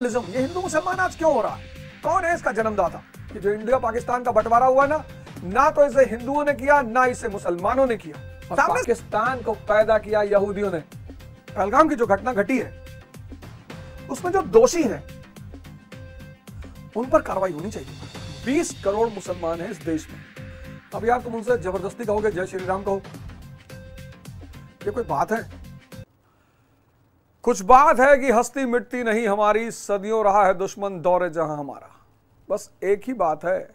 ये हिंदू मुसलमान आज क्यों हो रहा है? कौन है इसका जन्मदाता? कि जो इंडिया पाकिस्तान का बंटवारा हुआ ना तो इसे हिंदुओं ने किया, ना इसे मुसलमानों ने किया। पाकिस्तान को पैदा किया यहूदियों ने। पहलगाम की जो घटना घटी है उसमें जो दोषी हैं उन पर कार्रवाई होनी चाहिए। 20 करोड़ मुसलमान हैं इस देश में। अब यार तुम उनसे जबरदस्ती कहोगे जय श्री राम कहो, ये कोई बात है? कुछ बात है कि हस्ती मिटती नहीं हमारी, सदियों रहा है दुश्मन दौरे जहां हमारा। बस एक ही बात है,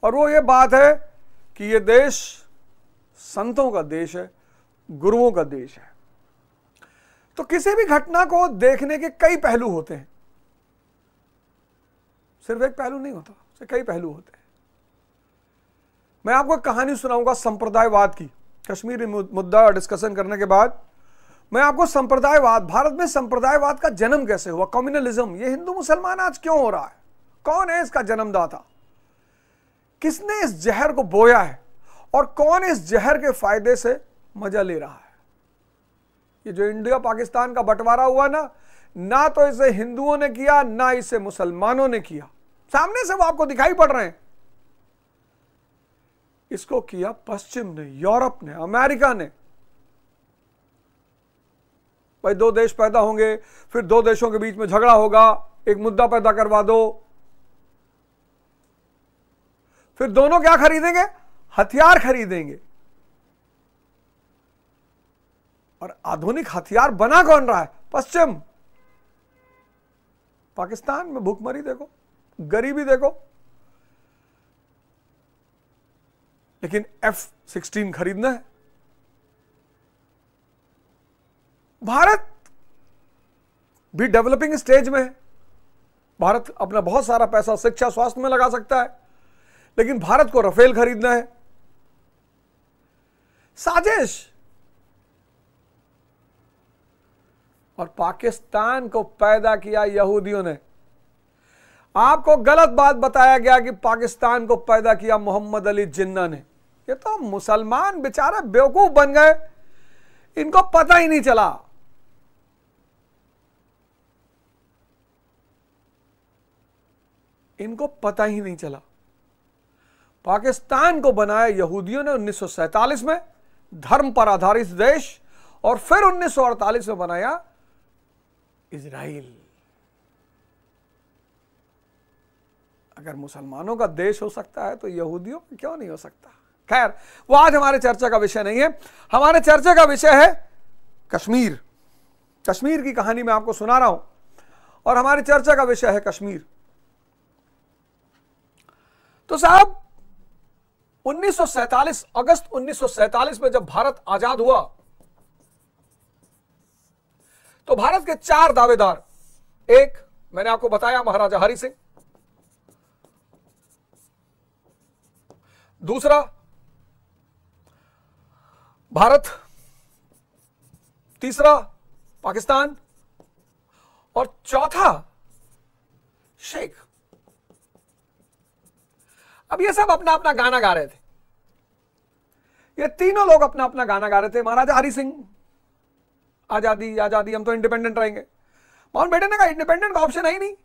और वो ये बात है कि ये देश संतों का देश है, गुरुओं का देश है। तो किसी भी घटना को देखने के कई पहलू होते हैं, सिर्फ एक पहलू नहीं होता, उसके कई पहलू होते हैं। मैं आपको कहानी सुनाऊंगा संप्रदायवाद की। कश्मीर मुद्दा डिस्कशन करने के बाद मैं आपको संप्रदायवाद, भारत में संप्रदायवाद का जन्म कैसे हुआ, कम्युनलिज्म, ये हिंदू मुसलमान आज क्यों हो रहा है, कौन है इसका जन्मदाता, किसने इस जहर को बोया है और कौन इस जहर के फायदे से मजा ले रहा है। ये जो इंडिया पाकिस्तान का बंटवारा हुआ ना तो इसे हिंदुओं ने किया, ना इसे मुसलमानों ने किया। सामने से वो आपको दिखाई पड़ रहे हैं। इसको किया पश्चिम ने, यूरोप ने, अमेरिका ने। भाई दो देश पैदा होंगे, फिर दो देशों के बीच में झगड़ा होगा, एक मुद्दा पैदा करवा दो, फिर दोनों क्या खरीदेंगे? हथियार खरीदेंगे। और आधुनिक हथियार बना कौन रहा है? पश्चिम। पाकिस्तान में भूखमरी देखो, गरीबी देखो, लेकिन F-16 खरीदना है। भारत भी डेवलपिंग स्टेज में है। भारत अपना बहुत सारा पैसा शिक्षा स्वास्थ्य में लगा सकता है, लेकिन भारत को राफेल खरीदना है। साजिश। और पाकिस्तान को पैदा किया यहूदियों ने। आपको गलत बात बताया गया कि पाकिस्तान को पैदा किया मोहम्मद अली जिन्ना ने। ये तो मुसलमान बेचारे बेवकूफ बन गए, इनको पता ही नहीं चला। इनको पता ही नहीं चला। पाकिस्तान को बनाया यहूदियों ने 1947 में, धर्म पर आधारित देश, और फिर 1948 में बनाया इजराइल। अगर मुसलमानों का देश हो सकता है तो यहूदियों में क्यों नहीं हो सकता? खैर, वो आज हमारे चर्चा का विषय नहीं है। हमारे चर्चा का विषय है कश्मीर। कश्मीर की कहानी मैं आपको सुना रहा हूं, और हमारी चर्चा का विषय है कश्मीर। तो साहब, 1947 अगस्त 1947 में जब भारत आजाद हुआ तो भारत के 4 दावेदार, एक मैंने आपको बताया महाराजा हरि सिंह, दूसरा भारत, तीसरा पाकिस्तान, और चौथा शेख। अब ये सब अपना अपना गाना गा रहे थे। ये तीनों लोग अपना अपना गाना गा रहे थे। महाराजा हरि सिंह, आजादी आजादी, हम तो इंडिपेंडेंट रहेंगे। माउंटबेटन ने कहा इंडिपेंडेंट का ऑप्शन है ही नहीं,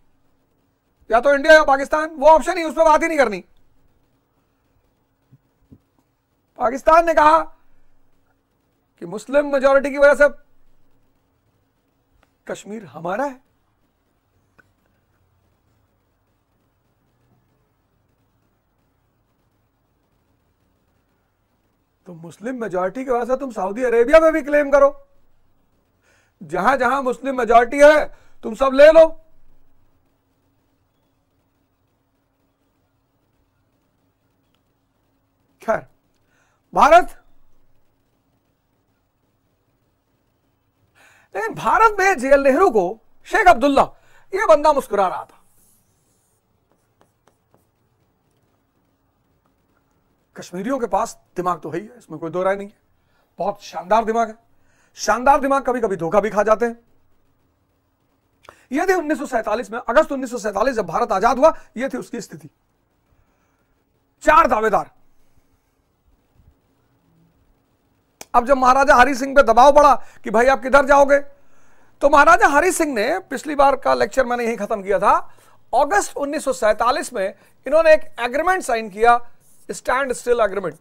या तो इंडिया या पाकिस्तान, वो ऑप्शन ही, उस पर बात ही नहीं करनी। पाकिस्तान ने कहा कि मुस्लिम मेजॉरिटी की वजह से कश्मीर हमारा है। तो मुस्लिम मेजॉरिटी की वजह से तुम सऊदी अरेबिया में भी क्लेम करो, जहां जहां मुस्लिम मेजॉरिटी है तुम सब ले लो। खैर, भारत, लेकिन भारत में जवाहरलाल नेहरू को शेख अब्दुल्ला, यह बंदा मुस्कुरा रहा था। कश्मीरियों के पास दिमाग तो है ही है, इसमें कोई दो राय नहीं है। बहुत शानदार दिमाग है। शानदार दिमाग कभी कभी धोखा भी खा जाते हैं। यह थी 1947 में, अगस्त 1947 जब भारत आजाद हुआ, यह थी उसकी स्थिति। 4 दावेदार। अब जब महाराजा हरि सिंह पे दबाव पड़ा कि भाई आप किधर जाओगे, तो महाराजा हरि सिंह ने, पिछली बार का लेक्चर मैंने यही खत्म किया था, अगस्त 1947 में इन्होंने एक एग्रीमेंट साइन किया, stand still agreement.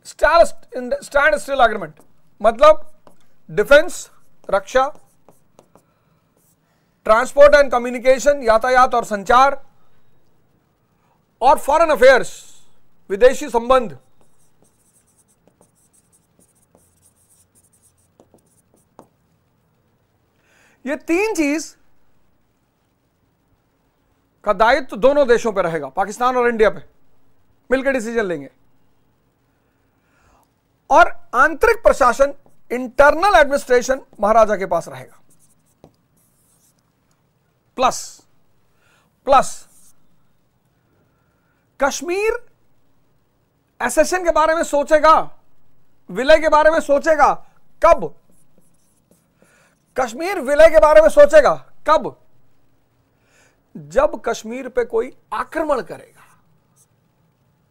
Stand still agreement मतलब डिफेंस, रक्षा, ट्रांसपोर्ट एंड कम्युनिकेशन, यातायात और संचार, और फॉरेन अफेयर्स, विदेशी संबंध। ये तीन चीज का दायित्व दोनों देशों पर रहेगा, पाकिस्तान और इंडिया पे मिलकर डिसीजन लेंगे। और आंतरिक प्रशासन, इंटरनल एडमिनिस्ट्रेशन महाराजा के पास रहेगा। प्लस कश्मीर एसेशन के बारे में सोचेगा, विलय के बारे में सोचेगा कब? कश्मीर विलय के बारे में सोचेगा कब? जब कश्मीर पे कोई आक्रमण करेगा,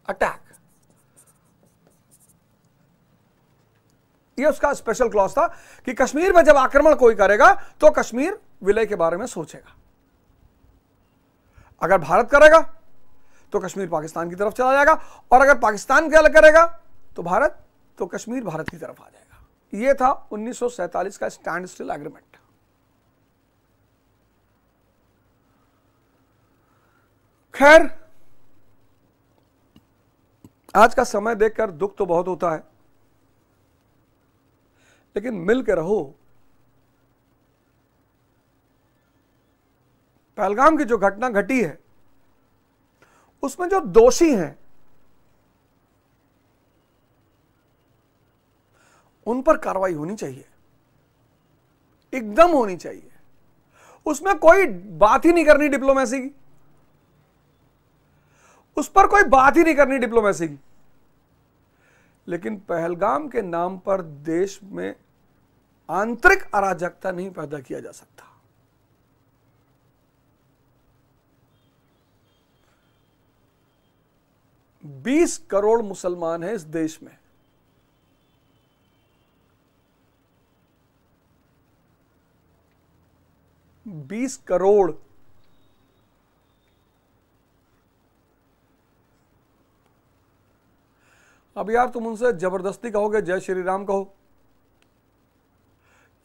अटैक। ये उसका स्पेशल क्लॉज था कि कश्मीर में जब आक्रमण कोई करेगा तो कश्मीर विलय के बारे में सोचेगा। अगर भारत करेगा तो कश्मीर पाकिस्तान की तरफ चला जाएगा, और अगर पाकिस्तान क्या करेगा तो भारत, तो कश्मीर भारत की तरफ आ जाएगा। यह था 1947 का स्टैंड स्टिल एग्रीमेंट। खैर, आज का समय देखकर दुख तो बहुत होता है, लेकिन मिल के रहो। पहलगाम की जो घटना घटी है उसमें जो दोषी हैं उन पर कार्रवाई होनी चाहिए, एकदम होनी चाहिए। उसमें कोई बात ही नहीं करनी डिप्लोमेसी की, उस पर कोई बात ही नहीं करनी डिप्लोमेसी की। लेकिन पहलगाम के नाम पर देश में आंतरिक अराजकता नहीं पैदा किया जा सकता। बीस करोड़ मुसलमान हैं इस देश में। बीस करोड़। अब यार तुम उनसे जबरदस्ती कहोगे जय श्री राम कहो,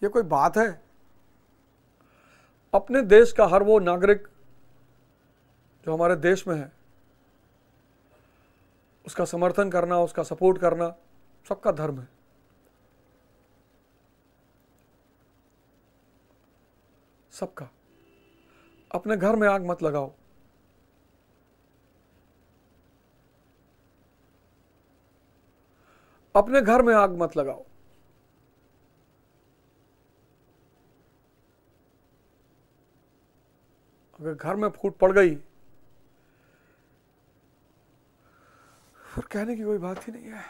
ये कोई बात है? अपने देश का हर वो नागरिक जो हमारे देश में है उसका समर्थन करना, उसका सपोर्ट करना सबका धर्म है। सबका। अपने घर में आग मत लगाओ, अपने घर में आग मत लगाओ। अगर घर में फूट पड़ गई फिर कहने की कोई बात ही नहीं है।